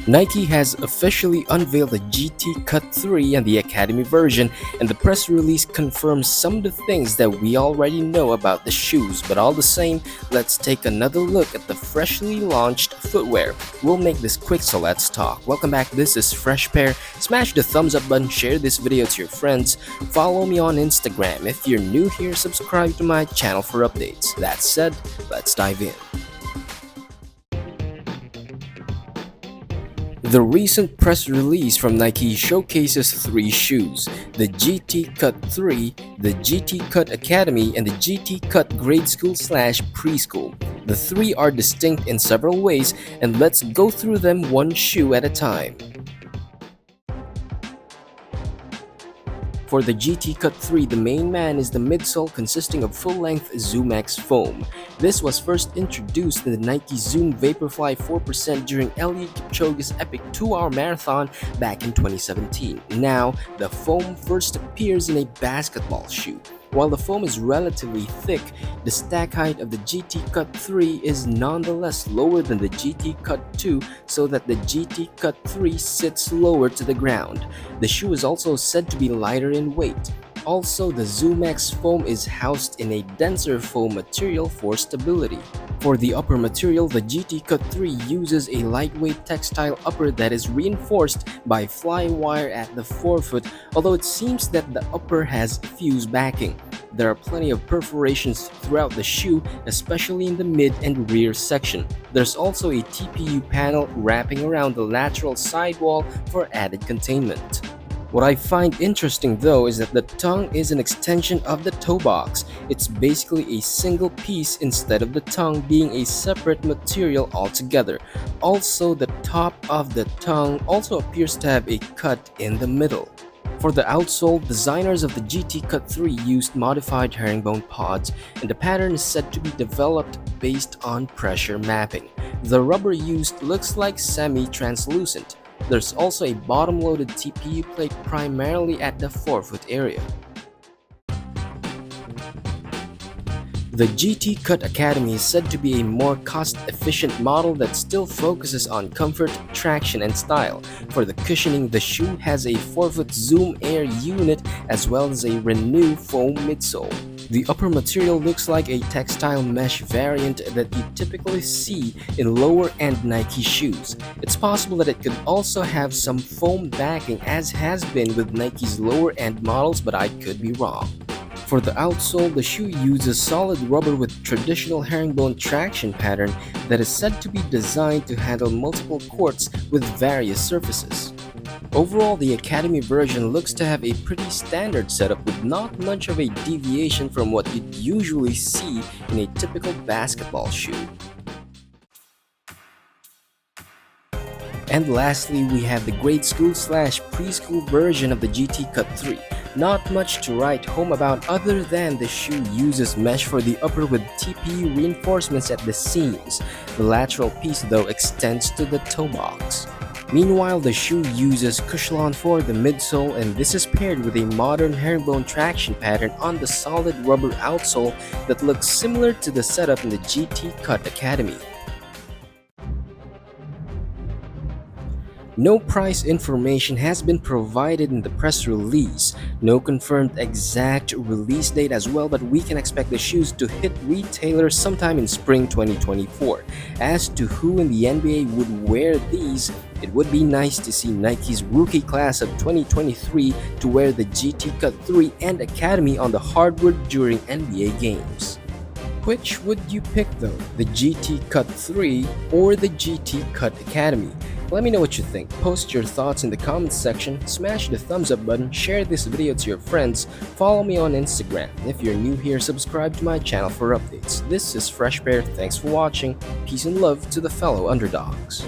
Nike has officially unveiled the GT Cut 3 and the Academy version, and the press release confirms some of the things that we already know about the shoes. But all the same, let's take another look at the freshly launched footwear. We'll make this quick, so let's talk. Welcome back, this is Fresh Pair. Smash the thumbs up button, share this video to your friends, follow me on Instagram. If you're new here, subscribe to my channel for updates. That said, let's dive in. The recent press release from Nike showcases three shoes: the GT Cut 3, the GT Cut Academy, and the GT Cut Grade School / Preschool. The three are distinct in several ways, and let's go through them one shoe at a time. For the GT Cut 3, the main man is the midsole consisting of full-length ZoomX foam. This was first introduced in the Nike Zoom Vaporfly 4% during Eliud Kipchoge's epic 2-hour marathon back in 2017. Now, the foam first appears in a basketball shoe. While the foam is relatively thick, the stack height of the GT Cut 3 is nonetheless lower than the GT Cut 2, so that the GT Cut 3 sits lower to the ground. The shoe is also said to be lighter in weight. Also, the ZoomX foam is housed in a denser foam material for stability. For the upper material, the GT Cut 3 uses a lightweight textile upper that is reinforced by fly wire at the forefoot, although it seems that the upper has fuse backing. There are plenty of perforations throughout the shoe, especially in the mid and rear section. There's also a TPU panel wrapping around the lateral sidewall for added containment. What I find interesting though is that the tongue is an extension of the toe box. It's basically a single piece instead of the tongue being a separate material altogether. Also, the top of the tongue also appears to have a cut in the middle. For the outsole, designers of the GT Cut 3 used modified herringbone pods, and the pattern is said to be developed based on pressure mapping. The rubber used looks like semi-translucent. There's also a bottom-loaded TPU plate primarily at the forefoot area. The GT Cut Academy is said to be a more cost-efficient model that still focuses on comfort, traction, and style. For the cushioning, the shoe has a forefoot Zoom Air unit as well as a Renew foam midsole. The upper material looks like a textile mesh variant that you typically see in lower-end Nike shoes. It's possible that it could also have some foam backing, as has been with Nike's lower-end models, but I could be wrong. For the outsole, the shoe uses solid rubber with traditional herringbone traction pattern that is said to be designed to handle multiple courts with various surfaces. Overall, the Academy version looks to have a pretty standard setup with not much of a deviation from what you'd usually see in a typical basketball shoe. And lastly, we have the grade school / preschool version of the GT Cut 3. Not much to write home about other than the shoe uses mesh for the upper with TPU reinforcements at the seams. The lateral piece though extends to the toe box. Meanwhile, the shoe uses Cushlon for the midsole, and this is paired with a modern herringbone traction pattern on the solid rubber outsole that looks similar to the setup in the GT Cut Academy. No price information has been provided in the press release. No confirmed exact release date as well, but we can expect the shoes to hit retailers sometime in spring 2024. As to who in the NBA would wear these, it would be nice to see Nike's rookie class of 2023 to wear the GT Cut 3 and Academy on the hardwood during NBA games. Which would you pick though, the GT Cut 3 or the GT Cut Academy? Let me know what you think. Post your thoughts in the comments section, smash the thumbs up button, share this video to your friends, follow me on Instagram. If you're new here, subscribe to my channel for updates. This is Fresh Pair, thanks for watching, peace and love to the fellow underdogs.